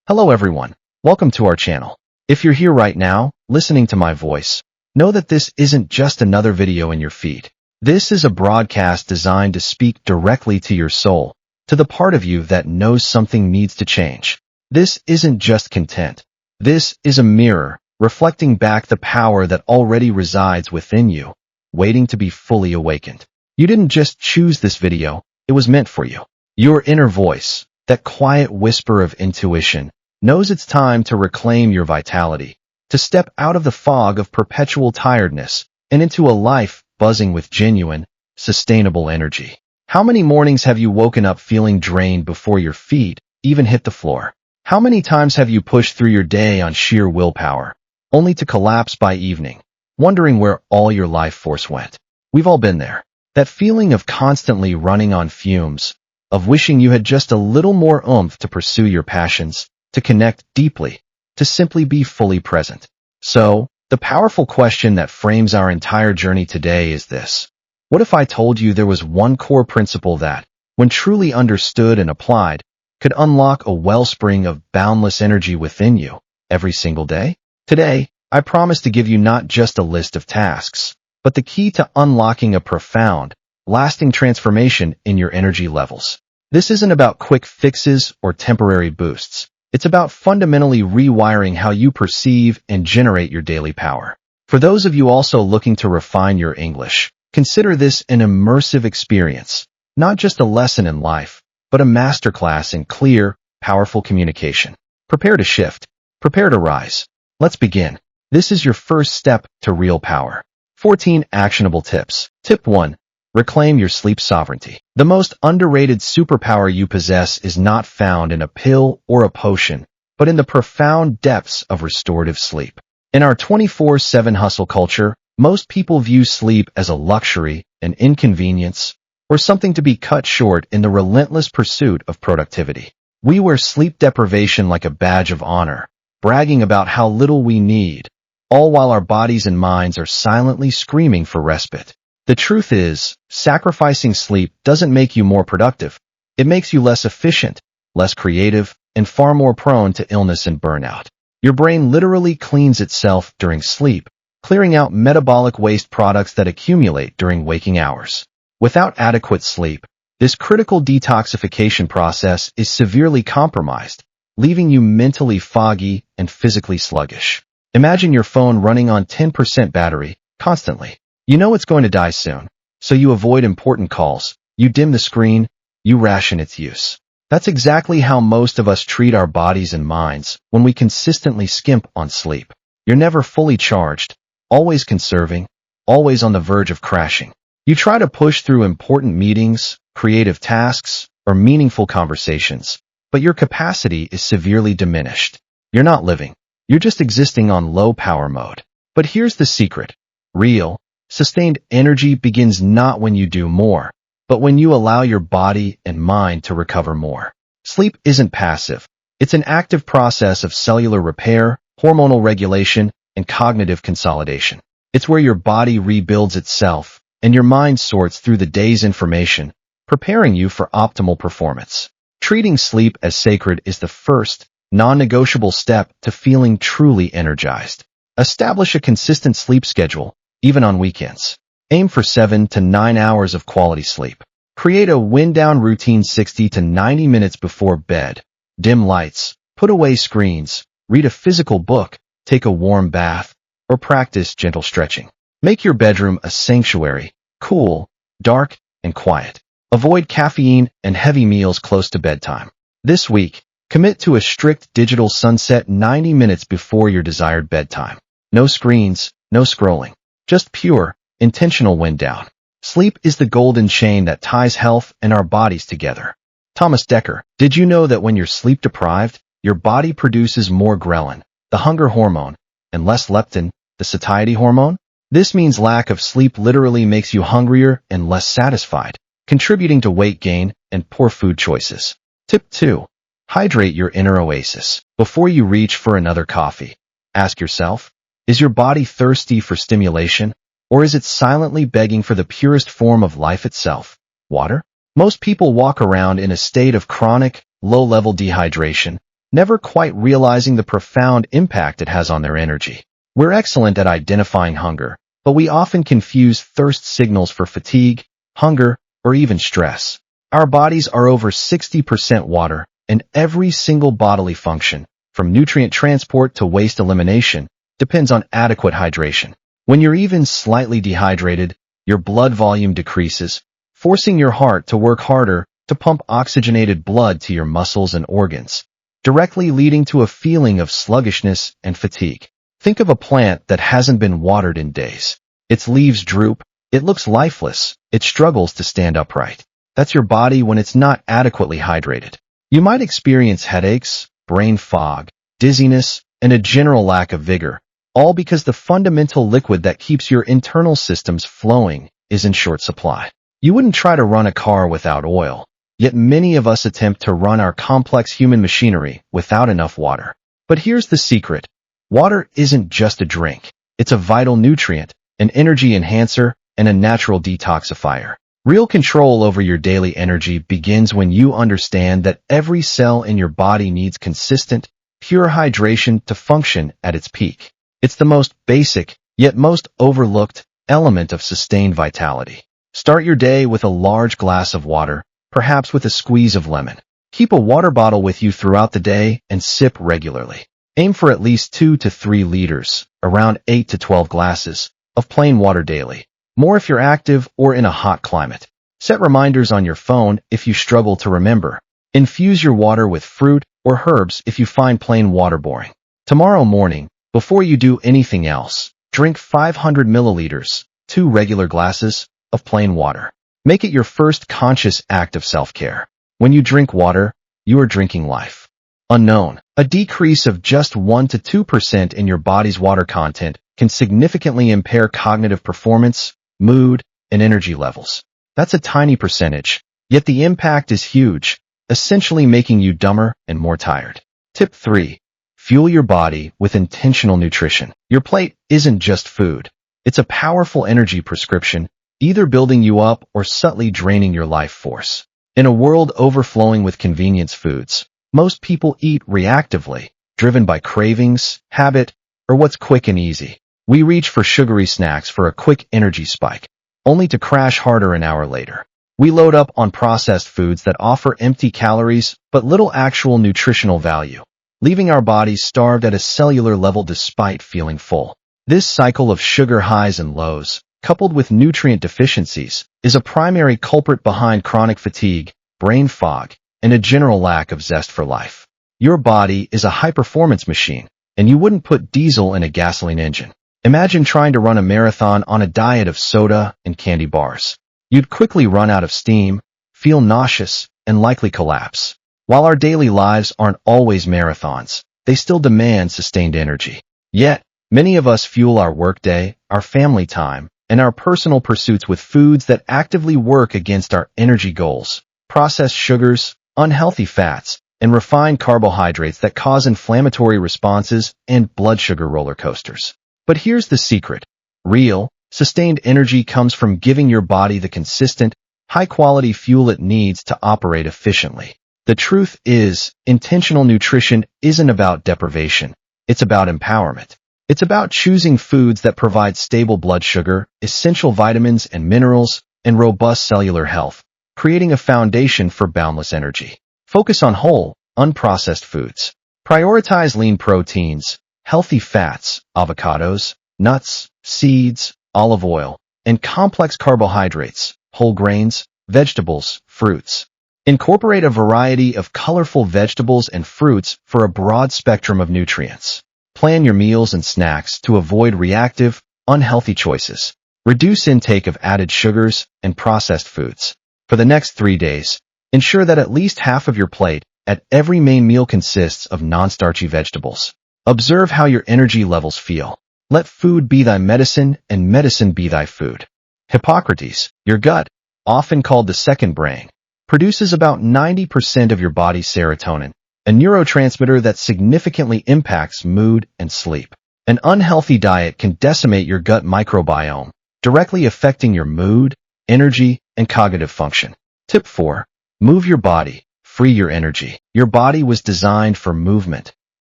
Hello everyone, welcome to our channel. If you're here right now, listening to my voice, know that this isn't just another video in your feed. This is a broadcast designed to speak directly to your soul, to the part of you that knows something needs to change. This isn't just content. This is a mirror, reflecting back the power that already resides within you, waiting to be fully awakened. You didn't just choose this video, it was meant for you. Your inner voice, that quiet whisper of intuition, knows it's time to reclaim your vitality, to step out of the fog of perpetual tiredness and into a life buzzing with genuine, sustainable energy. How many mornings have you woken up feeling drained before your feet even hit the floor? How many times have you pushed through your day on sheer willpower, only to collapse by evening, wondering where all your life force went? We've all been there. That feeling of constantly running on fumes, of wishing you had just a little more oomph to pursue your passions, to connect deeply, to simply be fully present. So, the powerful question that frames our entire journey today is this. What if I told you there was one core principle that, when truly understood and applied, could unlock a wellspring of boundless energy within you every single day? Today, I promise to give you not just a list of tasks, but the key to unlocking a profound, lasting transformation in your energy levels. This isn't about quick fixes or temporary boosts. It's about fundamentally rewiring how you perceive and generate your daily power. For those of you also looking to refine your English, consider this an immersive experience, not just a lesson in life, but a masterclass in clear, powerful communication. Prepare to shift. Prepare to rise. Let's begin. This is your first step to real power. 14 actionable tips. Tip 1. Reclaim your sleep sovereignty. The most underrated superpower you possess is not found in a pill or a potion, but in the profound depths of restorative sleep. In our 24/7 hustle culture, most people view sleep as a luxury, an inconvenience, or something to be cut short in the relentless pursuit of productivity. We wear sleep deprivation like a badge of honor, bragging about how little we need, all while our bodies and minds are silently screaming for respite. The truth is, sacrificing sleep doesn't make you more productive. It makes you less efficient, less creative, and far more prone to illness and burnout. Your brain literally cleans itself during sleep, clearing out metabolic waste products that accumulate during waking hours. Without adequate sleep, this critical detoxification process is severely compromised, leaving you mentally foggy and physically sluggish. Imagine your phone running on 10% battery constantly. You know it's going to die soon, so you avoid important calls, you dim the screen, you ration its use. That's exactly how most of us treat our bodies and minds when we consistently skimp on sleep. You're never fully charged, always conserving, always on the verge of crashing. You try to push through important meetings, creative tasks, or meaningful conversations, but your capacity is severely diminished. You're not living. You're just existing on low power mode. But here's the secret. Real, sustained energy begins not when you do more, but when you allow your body and mind to recover more. Sleep isn't passive. It's an active process of cellular repair, hormonal regulation, and cognitive consolidation. It's where your body rebuilds itself, and your mind sorts through the day's information, preparing you for optimal performance. Treating sleep as sacred is the first, non-negotiable step to feeling truly energized. Establish a consistent sleep schedule, even on weekends. Aim for 7 to 9 hours of quality sleep. Create a wind-down routine 60 to 90 minutes before bed. Dim lights, put away screens, read a physical book, take a warm bath, or practice gentle stretching. Make your bedroom a sanctuary, cool, dark, and quiet. Avoid caffeine and heavy meals close to bedtime. This week, commit to a strict digital sunset 90 minutes before your desired bedtime. No screens, no scrolling. Just pure, intentional wind down. Sleep is the golden chain that ties health and our bodies together. Thomas Dekker, did you know that when you're sleep deprived, your body produces more ghrelin, the hunger hormone, and less leptin, the satiety hormone? This means lack of sleep literally makes you hungrier and less satisfied, contributing to weight gain and poor food choices. Tip 2. Hydrate your inner oasis. Before you reach for another coffee, ask yourself, is your body thirsty for stimulation, or is it silently begging for the purest form of life itself, water? Most people walk around in a state of chronic, low-level dehydration, never quite realizing the profound impact it has on their energy. We're excellent at identifying hunger, but we often confuse thirst signals for fatigue, hunger, or even stress. Our bodies are over 60% water, and every single bodily function, from nutrient transport to waste elimination, depends on adequate hydration. When you're even slightly dehydrated, your blood volume decreases, forcing your heart to work harder to pump oxygenated blood to your muscles and organs, directly leading to a feeling of sluggishness and fatigue. Think of a plant that hasn't been watered in days. Its leaves droop, it looks lifeless, it struggles to stand upright. That's your body when it's not adequately hydrated. You might experience headaches, brain fog, dizziness, and a general lack of vigor, all because the fundamental liquid that keeps your internal systems flowing is in short supply. You wouldn't try to run a car without oil, yet many of us attempt to run our complex human machinery without enough water. But here's the secret. Water isn't just a drink. It's a vital nutrient, an energy enhancer, and a natural detoxifier. Real control over your daily energy begins when you understand that every cell in your body needs consistent, pure hydration to function at its peak. It's the most basic, yet most overlooked, element of sustained vitality. Start your day with a large glass of water, perhaps with a squeeze of lemon. Keep a water bottle with you throughout the day and sip regularly. Aim for at least 2 to 3 liters, around 8 to 12 glasses, of plain water daily. More if you're active or in a hot climate. Set reminders on your phone if you struggle to remember. Infuse your water with fruit or herbs if you find plain water boring. Tomorrow morning, before you do anything else, drink 500 milliliters, 2 regular glasses, of plain water. Make it your first conscious act of self-care. When you drink water, you are drinking life. Unknown. A decrease of just 1 to 2% in your body's water content can significantly impair cognitive performance, mood, and energy levels. That's a tiny percentage, yet the impact is huge, essentially making you dumber and more tired. Tip 3. Fuel your body with intentional nutrition. Your plate isn't just food. It's a powerful energy prescription, either building you up or subtly draining your life force. In a world overflowing with convenience foods, most people eat reactively, driven by cravings, habit, or what's quick and easy. We reach for sugary snacks for a quick energy spike, only to crash harder an hour later. We load up on processed foods that offer empty calories but little actual nutritional value, leaving our bodies starved at a cellular level despite feeling full. This cycle of sugar highs and lows, coupled with nutrient deficiencies, is a primary culprit behind chronic fatigue, brain fog, and a general lack of zest for life. Your body is a high-performance machine, and you wouldn't put diesel in a gasoline engine. Imagine trying to run a marathon on a diet of soda and candy bars. You'd quickly run out of steam, feel nauseous, and likely collapse. While our daily lives aren't always marathons, they still demand sustained energy. Yet, many of us fuel our workday, our family time, and our personal pursuits with foods that actively work against our energy goals. Processed sugars, unhealthy fats, and refined carbohydrates that cause inflammatory responses and blood sugar roller coasters. But here's the secret. Real, sustained energy comes from giving your body the consistent, high-quality fuel it needs to operate efficiently. The truth is, intentional nutrition isn't about deprivation. It's about empowerment. It's about choosing foods that provide stable blood sugar, essential vitamins and minerals, and robust cellular health, creating a foundation for boundless energy. Focus on whole, unprocessed foods. Prioritize lean proteins, healthy fats, avocados, nuts, seeds, olive oil, and complex carbohydrates, whole grains, vegetables, fruits. Incorporate a variety of colorful vegetables and fruits for a broad spectrum of nutrients. Plan your meals and snacks to avoid reactive, unhealthy choices. Reduce intake of added sugars and processed foods. For the next 3 days, ensure that at least half of your plate at every main meal consists of non-starchy vegetables. Observe how your energy levels feel. Let food be thy medicine and medicine be thy food. Hippocrates, your gut, often called the second brain, produces about 90% of your body's serotonin, a neurotransmitter that significantly impacts mood and sleep. An unhealthy diet can decimate your gut microbiome, directly affecting your mood, energy, and cognitive function. Tip 4. Move your body. free your energy. Your body was designed for movement,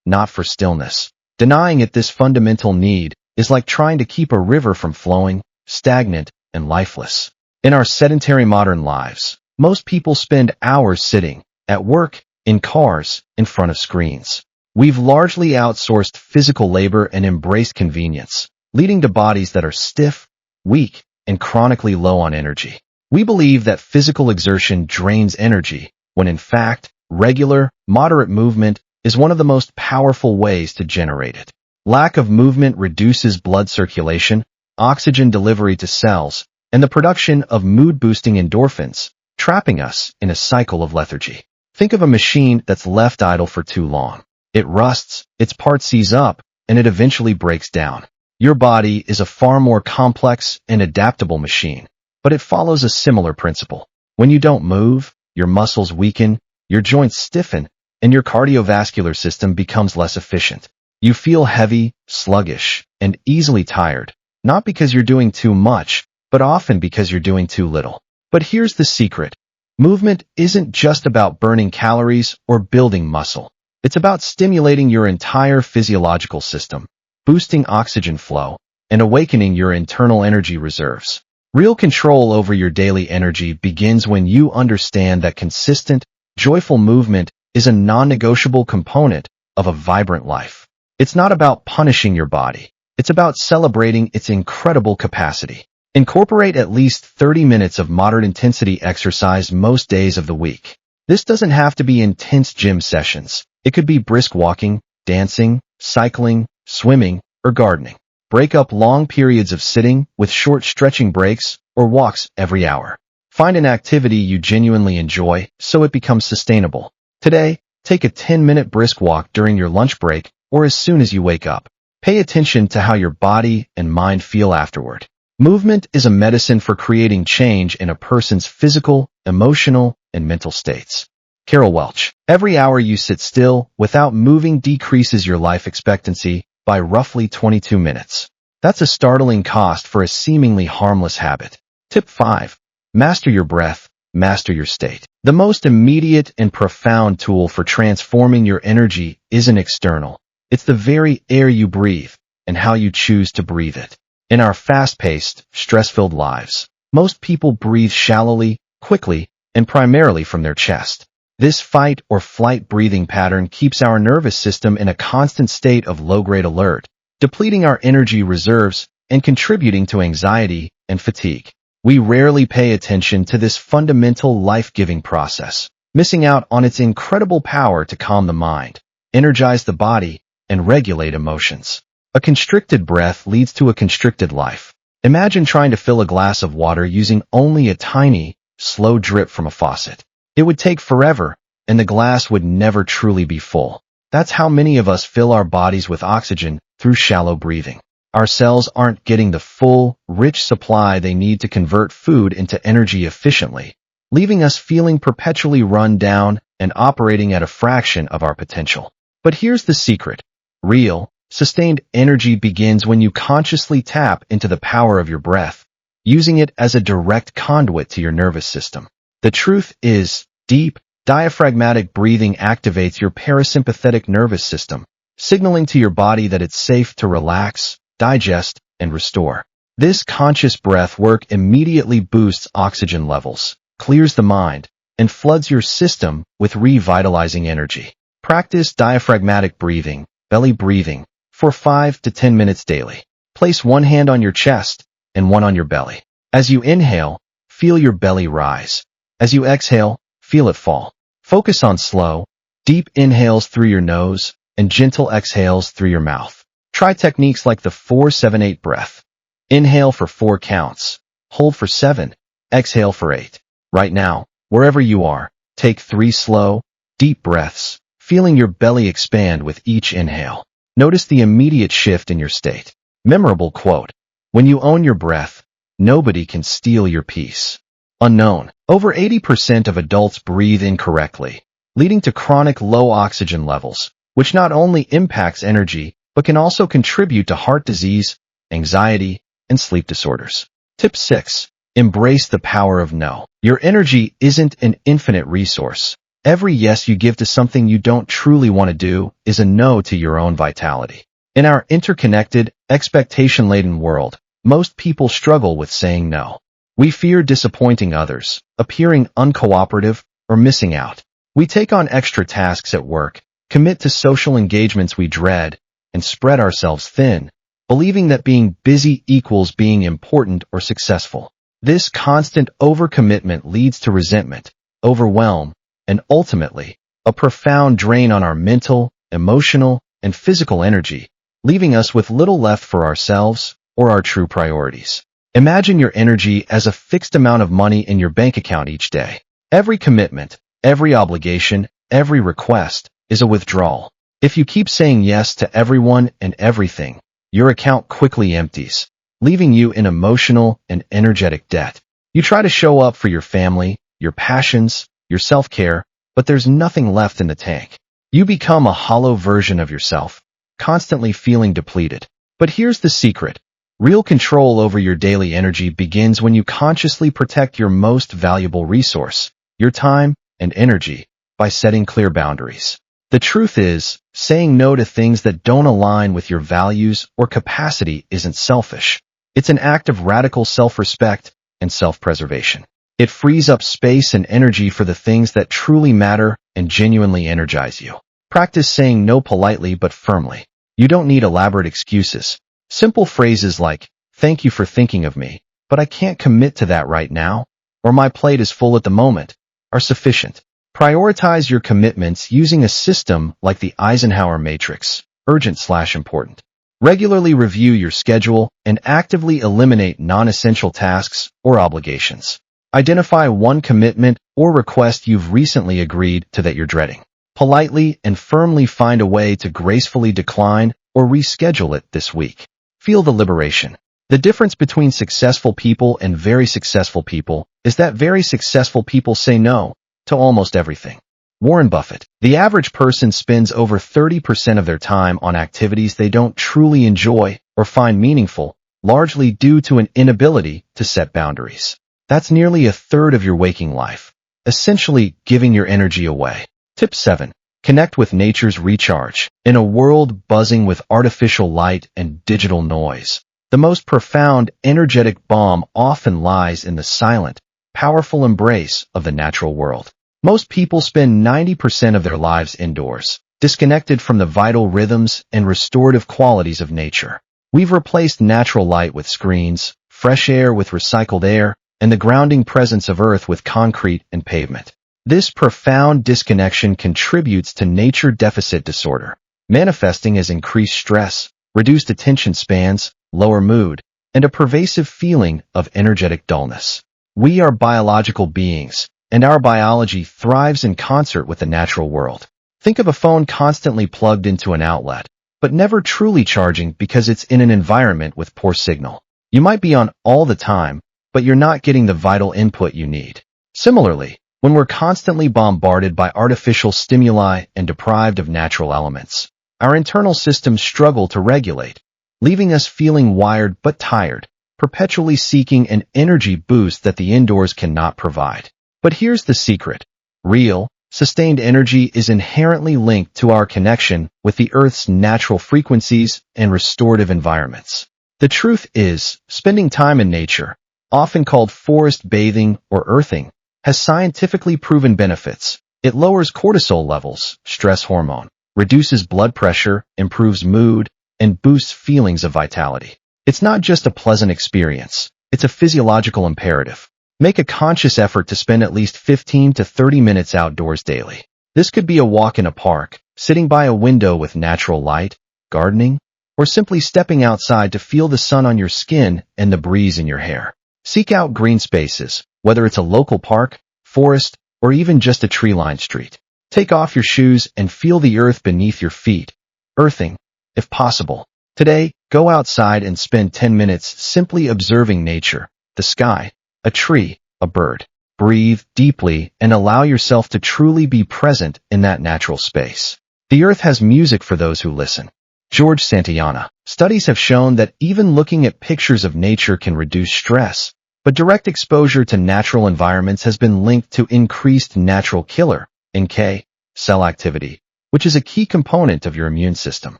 not for stillness. Denying it this fundamental need is like trying to keep a river from flowing, stagnant and lifeless. In our sedentary modern lives, most people spend hours sitting, at work, in cars, in front of screens. We've largely outsourced physical labor and embraced convenience, leading to bodies that are stiff, weak, and chronically low on energy. We believe that physical exertion drains energy, when in fact, regular, moderate movement is one of the most powerful ways to generate it. Lack of movement reduces blood circulation, oxygen delivery to cells, and the production of mood-boosting endorphins, trapping us in a cycle of lethargy. Think of a machine that's left idle for too long. It rusts, its parts seize up, and it eventually breaks down. Your body is a far more complex and adaptable machine, but it follows a similar principle. When you don't move, your muscles weaken, your joints stiffen, and your cardiovascular system becomes less efficient. You feel heavy, sluggish, and easily tired, not because you're doing too much, but often because you're doing too little. But here's the secret. Movement isn't just about burning calories or building muscle. It's about stimulating your entire physiological system, boosting oxygen flow, and awakening your internal energy reserves. Real control over your daily energy begins when you understand that consistent, joyful movement is a non-negotiable component of a vibrant life. It's not about punishing your body. It's about celebrating its incredible capacity. Incorporate at least 30 minutes of moderate-intensity exercise most days of the week. This doesn't have to be intense gym sessions. It could be brisk walking, dancing, cycling, swimming, or gardening. Break up long periods of sitting with short stretching breaks or walks every hour. Find an activity you genuinely enjoy so it becomes sustainable. Today, take a 10-minute brisk walk during your lunch break or as soon as you wake up. Pay attention to how your body and mind feel afterward. Movement is a medicine for creating change in a person's physical, emotional, and mental states. Carol Welch. Every hour you sit still without moving decreases your life expectancy by roughly 22 minutes. That's a startling cost for a seemingly harmless habit. Tip 5. Master your breath, master your state. The most immediate and profound tool for transforming your energy isn't external. It's the very air you breathe and how you choose to breathe it. In our fast-paced, stress-filled lives, most people breathe shallowly, quickly, and primarily from their chest. This fight or flight breathing pattern keeps our nervous system in a constant state of low-grade alert, depleting our energy reserves and contributing to anxiety and fatigue. We rarely pay attention to this fundamental life-giving process, missing out on its incredible power to calm the mind, energize the body, and regulate emotions. A constricted breath leads to a constricted life. Imagine trying to fill a glass of water using only a tiny, slow drip from a faucet. It would take forever, and the glass would never truly be full. That's how many of us fill our bodies with oxygen through shallow breathing. Our cells aren't getting the full, rich supply they need to convert food into energy efficiently, leaving us feeling perpetually run down and operating at a fraction of our potential. But here's the secret. Real, sustained energy begins when you consciously tap into the power of your breath, using it as a direct conduit to your nervous system. The truth is, deep, diaphragmatic breathing activates your parasympathetic nervous system, signaling to your body that it's safe to relax, digest, and restore. This conscious breath work immediately boosts oxygen levels, clears the mind, and floods your system with revitalizing energy. Practice diaphragmatic breathing, belly breathing, for 5 to 10 minutes daily. Place one hand on your chest and one on your belly. As you inhale, feel your belly rise. As you exhale, feel it fall. Focus on slow, deep inhales through your nose and gentle exhales through your mouth. Try techniques like the 4-7-8 breath. Inhale for 4 counts, hold for 7, exhale for 8. Right now, wherever you are, take 3 slow, deep breaths, feeling your belly expand with each inhale. Notice the immediate shift in your state. Memorable quote. When you own your breath, nobody can steal your peace. Unknown. Over 80% of adults breathe incorrectly, leading to chronic low oxygen levels, which not only impacts energy, but can also contribute to heart disease, anxiety, and sleep disorders. Tip 6. Embrace the power of no. Your energy isn't an infinite resource. Every yes you give to something you don't truly want to do is a no to your own vitality. In our interconnected, expectation-laden world, most people struggle with saying no. We fear disappointing others, appearing uncooperative, or missing out. We take on extra tasks at work, commit to social engagements we dread, and spread ourselves thin, believing that being busy equals being important or successful. This constant overcommitment leads to resentment, overwhelm, and ultimately, a profound drain on our mental, emotional, and physical energy, leaving us with little left for ourselves or our true priorities. Imagine your energy as a fixed amount of money in your bank account each day. Every commitment, every obligation, every request is a withdrawal. If you keep saying yes to everyone and everything, your account quickly empties, leaving you in emotional and energetic debt. You try to show up for your family, your passions, your self-care, but there's nothing left in the tank. You become a hollow version of yourself, constantly feeling depleted. But here's the secret. Real control over your daily energy begins when you consciously protect your most valuable resource, your time and energy, by setting clear boundaries. The truth is, saying no to things that don't align with your values or capacity isn't selfish. It's an act of radical self-respect and self-preservation. It frees up space and energy for the things that truly matter and genuinely energize you. Practice saying no politely but firmly. You don't need elaborate excuses. Simple phrases like, "Thank you for thinking of me, but I can't commit to that right now," or "My plate is full at the moment," are sufficient. Prioritize your commitments using a system like the Eisenhower matrix, urgent/important. Regularly review your schedule and actively eliminate non-essential tasks or obligations. Identify one commitment or request you've recently agreed to that you're dreading. Politely and firmly find a way to gracefully decline or reschedule it this week. Feel the liberation. The difference between successful people and very successful people is that very successful people say no to almost everything. Warren Buffett. The average person spends over 30% of their time on activities they don't truly enjoy or find meaningful, largely due to an inability to set boundaries. That's nearly a third of your waking life, essentially giving your energy away. Tip 7. Connect with nature's recharge. In a world buzzing with artificial light and digital noise, the most profound, energetic balm often lies in the silent, powerful embrace of the natural world. Most people spend 90% of their lives indoors, disconnected from the vital rhythms and restorative qualities of nature. We've replaced natural light with screens, fresh air with recycled air, and the grounding presence of earth with concrete and pavement. This profound disconnection contributes to nature deficit disorder, manifesting as increased stress, reduced attention spans, lower mood, and a pervasive feeling of energetic dullness. We are biological beings, and our biology thrives in concert with the natural world. Think of a phone constantly plugged into an outlet, but never truly charging because it's in an environment with poor signal. You might be on all the time, but you're not getting the vital input you need. Similarly, when we're constantly bombarded by artificial stimuli and deprived of natural elements, our internal systems struggle to regulate, leaving us feeling wired but tired, perpetually seeking an energy boost that the indoors cannot provide. But here's the secret. Real, sustained energy is inherently linked to our connection with the Earth's natural frequencies and restorative environments. The truth is, spending time in nature, often called forest bathing or earthing, has scientifically proven benefits. It lowers cortisol levels, stress hormone, reduces blood pressure, improves mood, and boosts feelings of vitality. It's not just a pleasant experience, it's a physiological imperative. Make a conscious effort to spend at least 15 to 30 minutes outdoors daily. This could be a walk in a park, sitting by a window with natural light, gardening, or simply stepping outside to feel the sun on your skin and the breeze in your hair. Seek out green spaces, whether it's a local park, forest, or even just a tree-lined street. Take off your shoes and feel the earth beneath your feet, earthing, if possible. Today, go outside and spend 10 minutes simply observing nature, the sky, a tree, a bird. Breathe deeply and allow yourself to truly be present in that natural space. The earth has music for those who listen. George Santayana. Studies have shown that even looking at pictures of nature can reduce stress, but direct exposure to natural environments has been linked to increased natural killer, NK, cell activity, which is a key component of your immune system.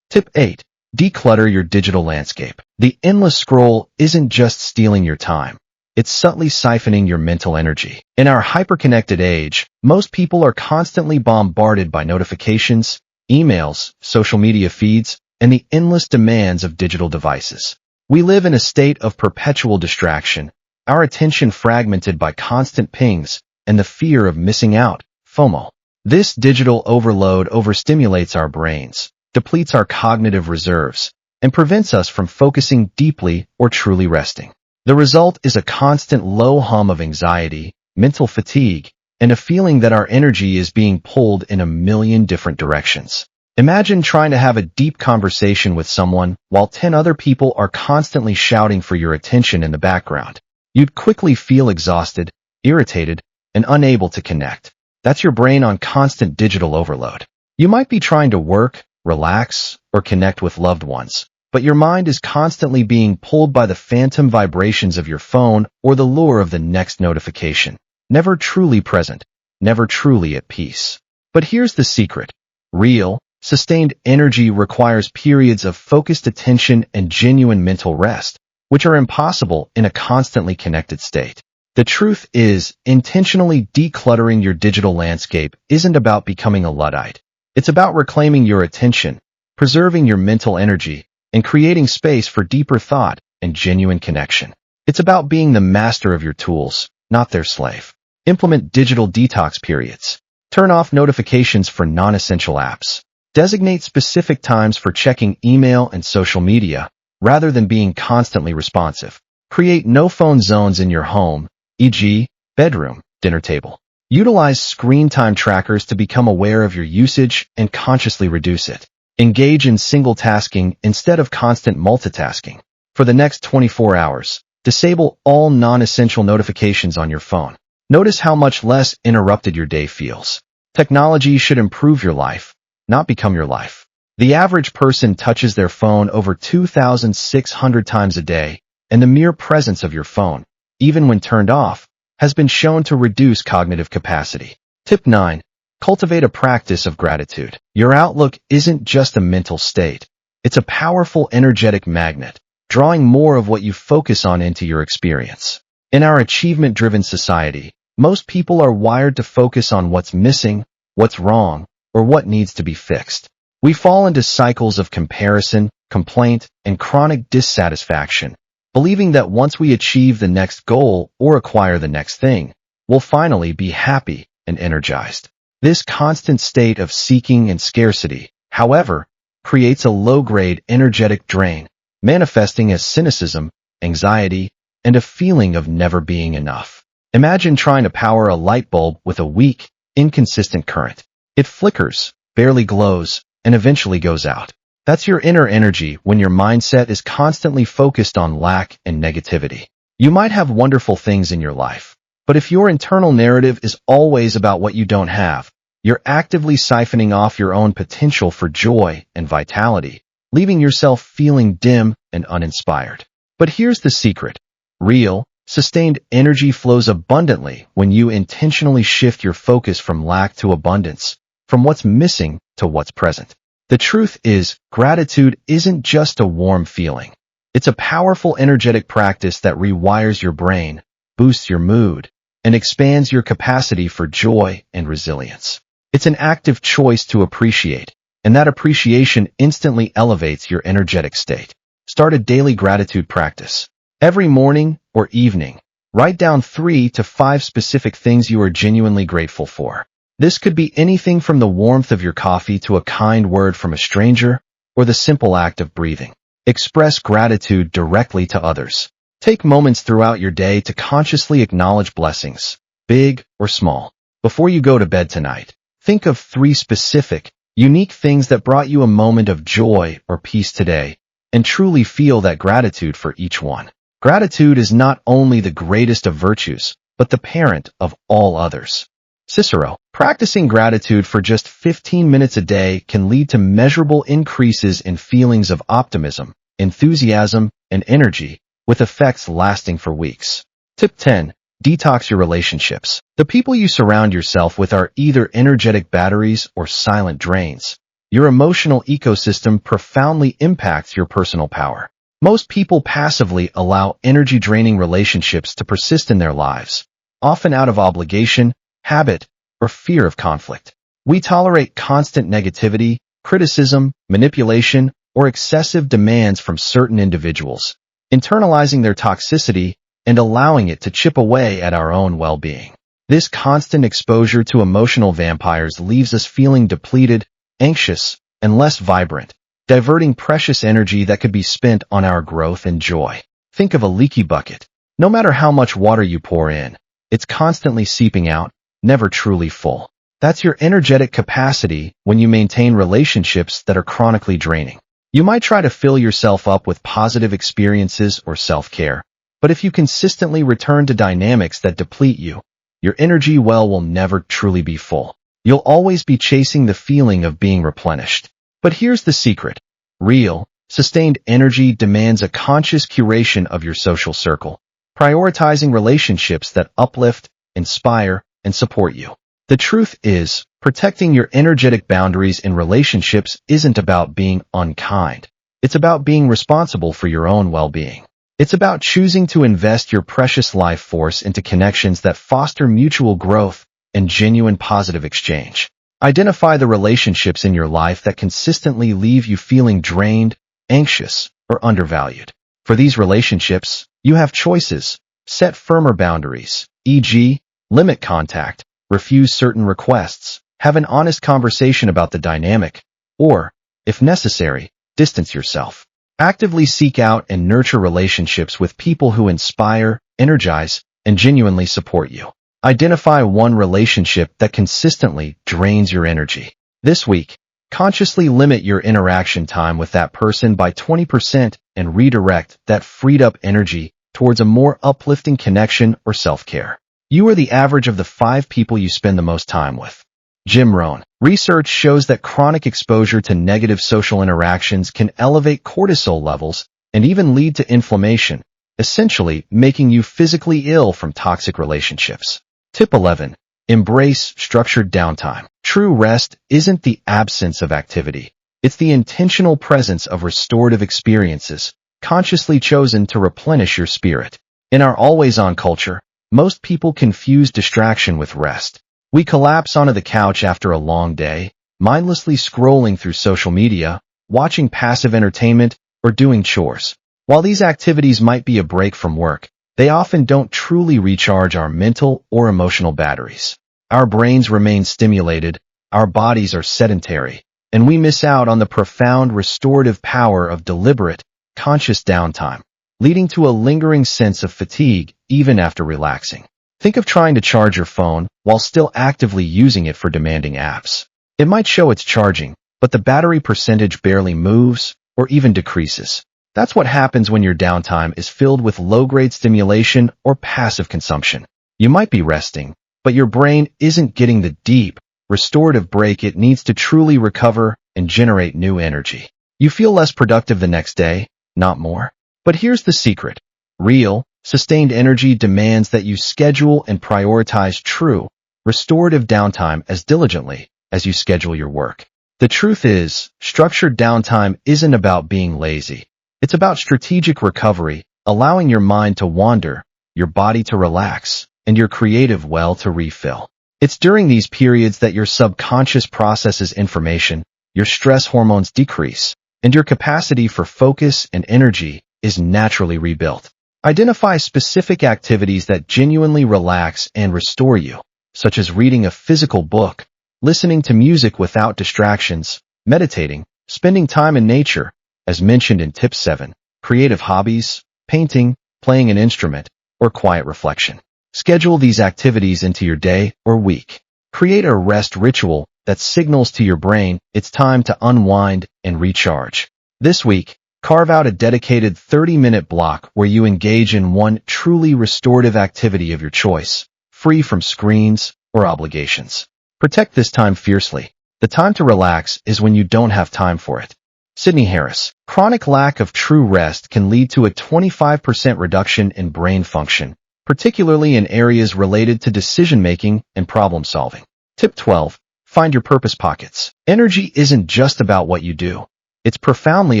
Tip 8. Declutter your digital landscape. The endless scroll isn't just stealing your time. It's subtly siphoning your mental energy. In our hyperconnected age, most people are constantly bombarded by notifications, emails, social media feeds, and the endless demands of digital devices. We live in a state of perpetual distraction, our attention fragmented by constant pings and the fear of missing out, FOMO. This digital overload overstimulates our brains, depletes our cognitive reserves, and prevents us from focusing deeply or truly resting. The result is a constant low hum of anxiety, mental fatigue, and a feeling that our energy is being pulled in a million different directions. Imagine trying to have a deep conversation with someone while 10 other people are constantly shouting for your attention in the background. You'd quickly feel exhausted, irritated, and unable to connect. That's your brain on constant digital overload. You might be trying to work, relax, or connect with loved ones, but your mind is constantly being pulled by the phantom vibrations of your phone or the lure of the next notification. Never truly present, never truly at peace. But here's the secret. Real, sustained energy requires periods of focused attention and genuine mental rest, which are impossible in a constantly connected state. The truth is, intentionally decluttering your digital landscape isn't about becoming a Luddite. It's about reclaiming your attention, preserving your mental energy, and creating space for deeper thought and genuine connection. It's about being the master of your tools, not their slave. Implement digital detox periods. Turn off notifications for non-essential apps. Designate specific times for checking email and social media, rather than being constantly responsive. Create no-phone zones in your home, e.g., bedroom, dinner table. Utilize screen time trackers to become aware of your usage and consciously reduce it. Engage in single tasking instead of constant multitasking. For the next 24 hours, disable all non-essential notifications on your phone. Notice how much less interrupted your day feels. Technology should improve your life, not become your life. The average person touches their phone over 2,600 times a day, and the mere presence of your phone, even when turned off, has been shown to reduce cognitive capacity. Tip 9. Cultivate a practice of gratitude. Your outlook isn't just a mental state. It's a powerful energetic magnet, drawing more of what you focus on into your experience. In our achievement-driven society, most people are wired to focus on what's missing, what's wrong, or what needs to be fixed. We fall into cycles of comparison, complaint, and chronic dissatisfaction, believing that once we achieve the next goal or acquire the next thing, we'll finally be happy and energized. This constant state of seeking and scarcity, however, creates a low-grade energetic drain, manifesting as cynicism, anxiety, and a feeling of never being enough. Imagine trying to power a light bulb with a weak, inconsistent current. It flickers, barely glows, and eventually goes out. That's your inner energy when your mindset is constantly focused on lack and negativity. You might have wonderful things in your life, but if your internal narrative is always about what you don't have, you're actively siphoning off your own potential for joy and vitality, leaving yourself feeling dim and uninspired. But here's the secret. Real, sustained energy flows abundantly when you intentionally shift your focus from lack to abundance, from what's missing to what's present. The truth is, gratitude isn't just a warm feeling. It's a powerful energetic practice that rewires your brain, boosts your mood, and expands your capacity for joy and resilience. It's an active choice to appreciate, and that appreciation instantly elevates your energetic state. Start a daily gratitude practice. Every morning or evening, write down 3 to 5 specific things you are genuinely grateful for. This could be anything from the warmth of your coffee to a kind word from a stranger, or the simple act of breathing. Express gratitude directly to others. Take moments throughout your day to consciously acknowledge blessings, big or small. Before you go to bed tonight, think of 3 specific, unique things that brought you a moment of joy or peace today, and truly feel that gratitude for each one. Gratitude is not only the greatest of virtues, but the parent of all others. Cicero, practicing gratitude for just 15 minutes a day can lead to measurable increases in feelings of optimism, enthusiasm, and energy, with effects lasting for weeks. Tip 10. Detox your relationships. The people you surround yourself with are either energetic batteries or silent drains. Your emotional ecosystem profoundly impacts your personal power. Most people passively allow energy-draining relationships to persist in their lives, often out of obligation, habit, or fear of conflict. We tolerate constant negativity, criticism, manipulation, or excessive demands from certain individuals, internalizing their toxicity and allowing it to chip away at our own well-being. This constant exposure to emotional vampires leaves us feeling depleted, anxious, and less vibrant, diverting precious energy that could be spent on our growth and joy. Think of a leaky bucket. No matter how much water you pour in, it's constantly seeping out, never truly full. That's your energetic capacity when you maintain relationships that are chronically draining. You might try to fill yourself up with positive experiences or self-care, but if you consistently return to dynamics that deplete you, your energy well will never truly be full. You'll always be chasing the feeling of being replenished. But here's the secret. Real, sustained energy demands a conscious curation of your social circle, prioritizing relationships that uplift, inspire, and support you. The truth is, protecting your energetic boundaries in relationships isn't about being unkind. It's about being responsible for your own well-being. It's about choosing to invest your precious life force into connections that foster mutual growth and genuine positive exchange. Identify the relationships in your life that consistently leave you feeling drained, anxious, or undervalued. For these relationships, you have choices. Set firmer boundaries, e.g., limit contact, refuse certain requests, have an honest conversation about the dynamic, or, if necessary, distance yourself. Actively seek out and nurture relationships with people who inspire, energize, and genuinely support you. Identify one relationship that consistently drains your energy. This week, consciously limit your interaction time with that person by 20% and redirect that freed up energy towards a more uplifting connection or self-care. You are the average of the 5 people you spend the most time with. Jim Rohn. Research shows that chronic exposure to negative social interactions can elevate cortisol levels and even lead to inflammation, essentially making you physically ill from toxic relationships. Tip 11. Embrace structured downtime. True rest isn't the absence of activity. It's the intentional presence of restorative experiences, consciously chosen to replenish your spirit. In our always-on culture, most people confuse distraction with rest. We collapse onto the couch after a long day, mindlessly scrolling through social media, watching passive entertainment, or doing chores. While these activities might be a break from work, they often don't truly recharge our mental or emotional batteries. Our brains remain stimulated, our bodies are sedentary, and we miss out on the profound restorative power of deliberate, conscious downtime, leading to a lingering sense of fatigue even after relaxing. Think of trying to charge your phone while still actively using it for demanding apps. It might show it's charging, but the battery percentage barely moves or even decreases. That's what happens when your downtime is filled with low-grade stimulation or passive consumption. You might be resting, but your brain isn't getting the deep, restorative break it needs to truly recover and generate new energy. You feel less productive the next day, not more. But here's the secret. Real, sustained energy demands that you schedule and prioritize true, restorative downtime as diligently as you schedule your work. The truth is, structured downtime isn't about being lazy. It's about strategic recovery, allowing your mind to wander, your body to relax, and your creative well to refill. It's during these periods that your subconscious processes information, your stress hormones decrease, and your capacity for focus and energy is naturally rebuilt. Identify specific activities that genuinely relax and restore you, such as reading a physical book, listening to music without distractions, meditating, spending time in nature, as mentioned in Tip 7, creative hobbies, painting, playing an instrument, or quiet reflection. Schedule these activities into your day or week. Create a rest ritual that signals to your brain it's time to unwind and recharge. This week, carve out a dedicated 30-minute block where you engage in one truly restorative activity of your choice, free from screens or obligations. Protect this time fiercely. The time to relax is when you don't have time for it. Sidney Harris. Chronic lack of true rest can lead to a 25% reduction in brain function, particularly in areas related to decision-making and problem-solving. Tip 12. Find your purpose pockets. Energy isn't just about what you do. It's profoundly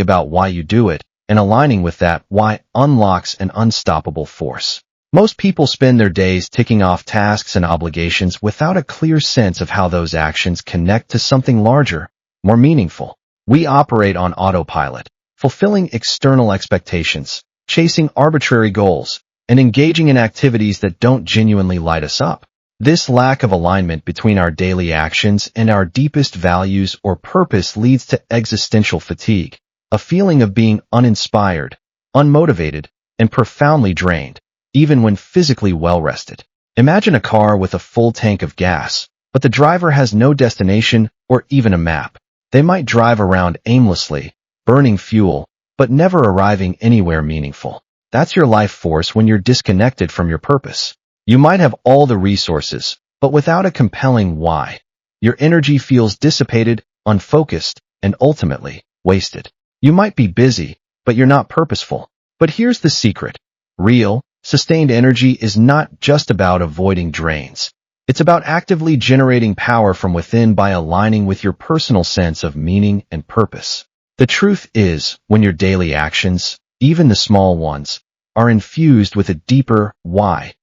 about why you do it, and aligning with that why unlocks an unstoppable force. Most people spend their days ticking off tasks and obligations without a clear sense of how those actions connect to something larger, more meaningful. We operate on autopilot, fulfilling external expectations, chasing arbitrary goals, and engaging in activities that don't genuinely light us up. This lack of alignment between our daily actions and our deepest values or purpose leads to existential fatigue, a feeling of being uninspired, unmotivated, and profoundly drained, even when physically well-rested. Imagine a car with a full tank of gas, but the driver has no destination or even a map. They might drive around aimlessly, burning fuel, but never arriving anywhere meaningful. That's your life force when you're disconnected from your purpose. You might have all the resources, but without a compelling why. Your energy feels dissipated, unfocused, and ultimately wasted. You might be busy, but you're not purposeful. But here's the secret. Real, sustained energy is not just about avoiding drains. It's about actively generating power from within by aligning with your personal sense of meaning and purpose. The truth is, when your daily actions, even the small ones, are infused with a deeper why,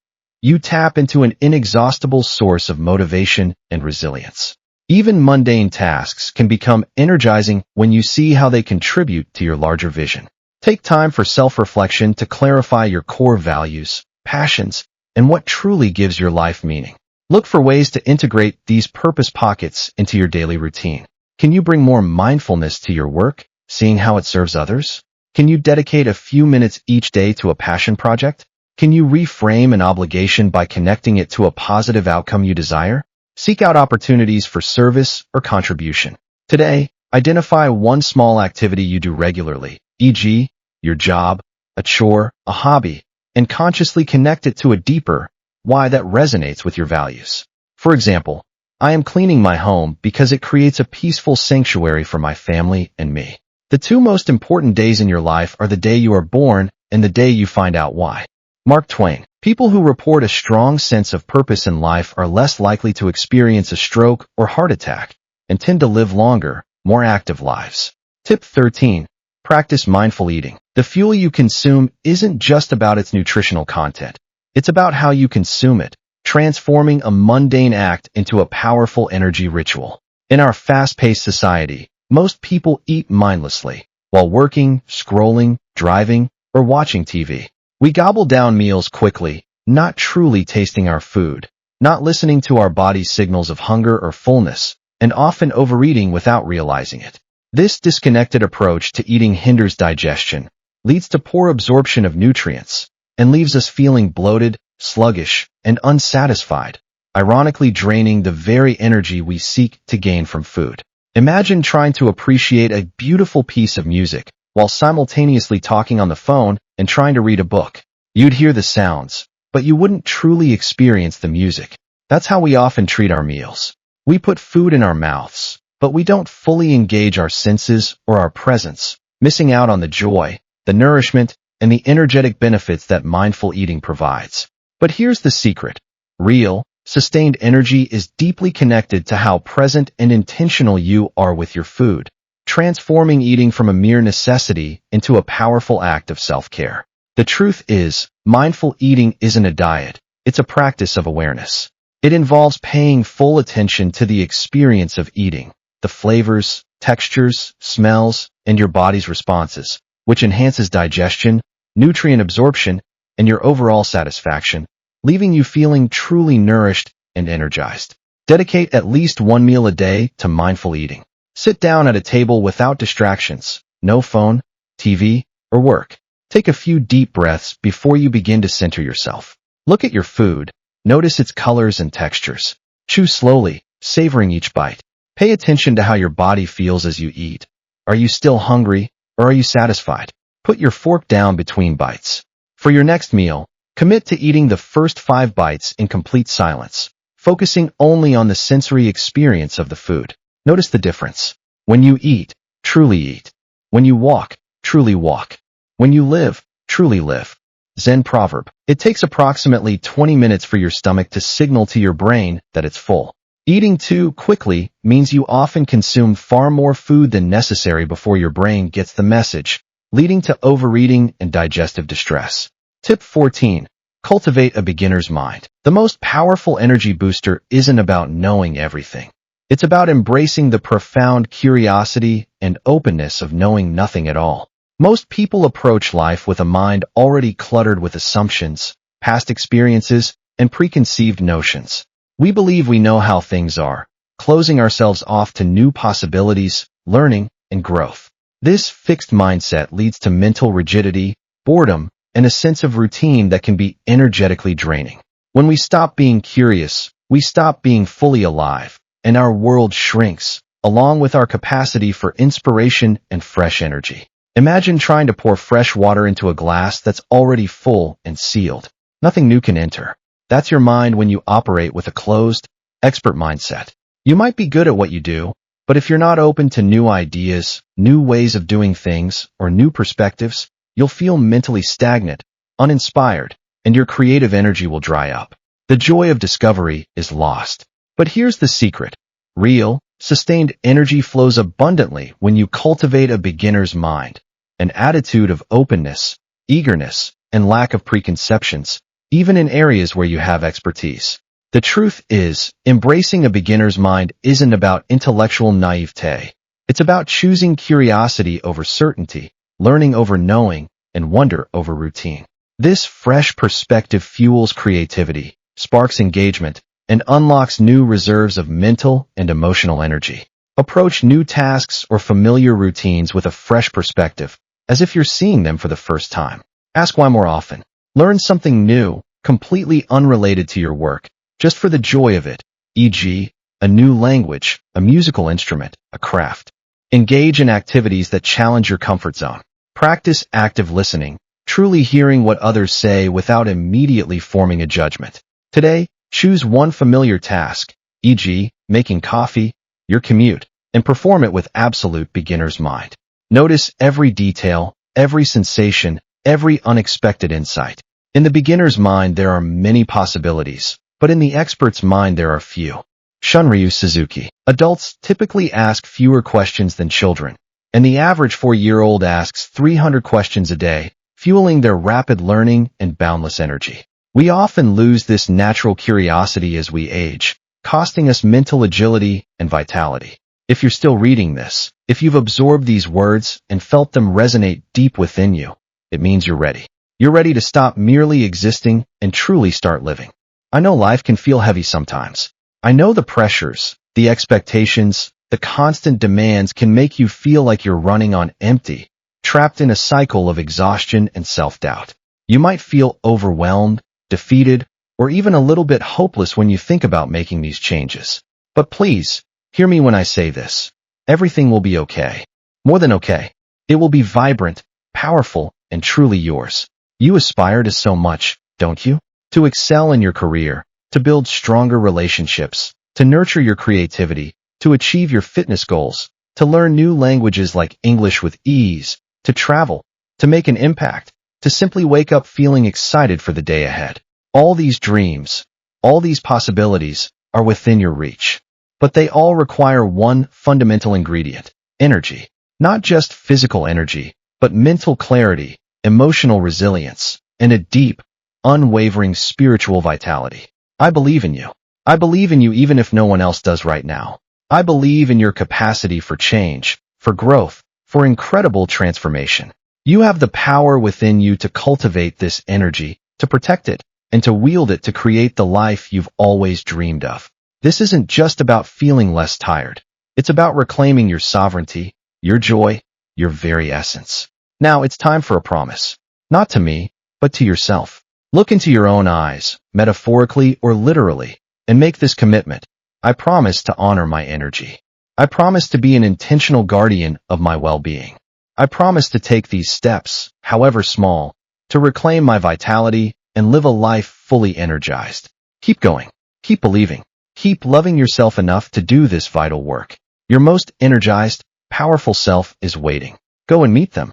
you tap into an inexhaustible source of motivation and resilience. Even mundane tasks can become energizing when you see how they contribute to your larger vision. Take time for self-reflection to clarify your core values, passions, and what truly gives your life meaning. Look for ways to integrate these purpose pockets into your daily routine. Can you bring more mindfulness to your work, seeing how it serves others? Can you dedicate a few minutes each day to a passion project? Can you reframe an obligation by connecting it to a positive outcome you desire? Seek out opportunities for service or contribution. Today, identify one small activity you do regularly, e.g., your job, a chore, a hobby, and consciously connect it to a deeper why that resonates with your values. For example, I am cleaning my home because it creates a peaceful sanctuary for my family and me. The two most important days in your life are the day you are born and the day you find out why. Mark Twain. People who report a strong sense of purpose in life are less likely to experience a stroke or heart attack and tend to live longer, more active lives. Tip 13. Practice mindful eating. The fuel you consume isn't just about its nutritional content. It's about how you consume it, transforming a mundane act into a powerful energy ritual. In our fast-paced society, most people eat mindlessly while working, scrolling, driving, or watching TV. We gobble down meals quickly, not truly tasting our food, not listening to our body's signals of hunger or fullness, and often overeating without realizing it. This disconnected approach to eating hinders digestion, leads to poor absorption of nutrients, and leaves us feeling bloated, sluggish, and unsatisfied, ironically draining the very energy we seek to gain from food. Imagine trying to appreciate a beautiful piece of music while simultaneously talking on the phone and trying to read a book. You'd hear the sounds, but you wouldn't truly experience the music. That's how we often treat our meals. We put food in our mouths, but we don't fully engage our senses or our presence, missing out on the joy, the nourishment, and the energetic benefits that mindful eating provides. But here's the secret. Real, sustained energy is deeply connected to how present and intentional you are with your food, transforming eating from a mere necessity into a powerful act of self-care. The truth is, mindful eating isn't a diet, it's a practice of awareness. It involves paying full attention to the experience of eating, the flavors, textures, smells, and your body's responses, which enhances digestion, nutrient absorption, and your overall satisfaction, leaving you feeling truly nourished and energized. Dedicate at least one meal a day to mindful eating. Sit down at a table without distractions, no phone, TV, or work. Take a few deep breaths before you begin to center yourself. Look at your food. Notice its colors and textures. Chew slowly, savoring each bite. Pay attention to how your body feels as you eat. Are you still hungry, or are you satisfied? Put your fork down between bites. For your next meal, commit to eating the first 5 bites in complete silence, focusing only on the sensory experience of the food. Notice the difference. When you eat, truly eat. When you walk, truly walk. When you live, truly live. Zen proverb. It takes approximately 20 minutes for your stomach to signal to your brain that it's full. Eating too quickly means you often consume far more food than necessary before your brain gets the message, leading to overeating and digestive distress. Tip 14. Cultivate a beginner's mind. The most powerful energy booster isn't about knowing everything. It's about embracing the profound curiosity and openness of knowing nothing at all. Most people approach life with a mind already cluttered with assumptions, past experiences, and preconceived notions. We believe we know how things are, closing ourselves off to new possibilities, learning, and growth. This fixed mindset leads to mental rigidity, boredom, and a sense of routine that can be energetically draining. When we stop being curious, we stop being fully alive, and our world shrinks, along with our capacity for inspiration and fresh energy. Imagine trying to pour fresh water into a glass that's already full and sealed. Nothing new can enter. That's your mind when you operate with a closed, expert mindset. You might be good at what you do, but if you're not open to new ideas, new ways of doing things, or new perspectives, you'll feel mentally stagnant, uninspired, and your creative energy will dry up. The joy of discovery is lost. But here's the secret. Real, sustained energy flows abundantly when you cultivate a beginner's mind, an attitude of openness, eagerness, and lack of preconceptions, even in areas where you have expertise. The truth is, embracing a beginner's mind isn't about intellectual naivete. It's about choosing curiosity over certainty, learning over knowing, and wonder over routine. This fresh perspective fuels creativity, sparks engagement, and unlocks new reserves of mental and emotional energy. Approach new tasks or familiar routines with a fresh perspective, as if you're seeing them for the first time. Ask why more often. Learn something new, completely unrelated to your work, just for the joy of it, e.g., a new language, a musical instrument, a craft. Engage in activities that challenge your comfort zone. Practice active listening, truly hearing what others say without immediately forming a judgment. Today, choose one familiar task, e.g., making coffee, your commute, and perform it with absolute beginner's mind. Notice every detail, every sensation, every unexpected insight. In the beginner's mind, there are many possibilities, but in the expert's mind, there are few. Shunryu Suzuki. Adults typically ask fewer questions than children, and the average 4-year-old asks 300 questions a day, fueling their rapid learning and boundless energy. We often lose this natural curiosity as we age, costing us mental agility and vitality. If you're still reading this, if you've absorbed these words and felt them resonate deep within you, it means you're ready. You're ready to stop merely existing and truly start living. I know life can feel heavy sometimes. I know the pressures, the expectations, the constant demands can make you feel like you're running on empty, trapped in a cycle of exhaustion and self-doubt. You might feel overwhelmed, defeated, or even a little bit hopeless when you think about making these changes. But please, hear me when I say this. Everything will be okay. More than okay. It will be vibrant, powerful, and truly yours. You aspire to so much, don't you? To excel in your career, to build stronger relationships, to nurture your creativity, to achieve your fitness goals, to learn new languages like English with ease, to travel, to make an impact, to simply wake up feeling excited for the day ahead. All these dreams, all these possibilities are within your reach. But they all require one fundamental ingredient: energy. Not just physical energy, but mental clarity, emotional resilience, and a deep, unwavering spiritual vitality. I believe in you. I believe in you even if no one else does right now. I believe in your capacity for change, for growth, for incredible transformation. You have the power within you to cultivate this energy, to protect it, and to wield it to create the life you've always dreamed of. This isn't just about feeling less tired. It's about reclaiming your sovereignty, your joy, your very essence. Now it's time for a promise. Not to me, but to yourself. Look into your own eyes, metaphorically or literally, and make this commitment. I promise to honor my energy. I promise to be an intentional guardian of my well-being. I promise to take these steps, however small, to reclaim my vitality and live a life fully energized. Keep going. Keep believing. Keep loving yourself enough to do this vital work. Your most energized, powerful self is waiting. Go and meet them.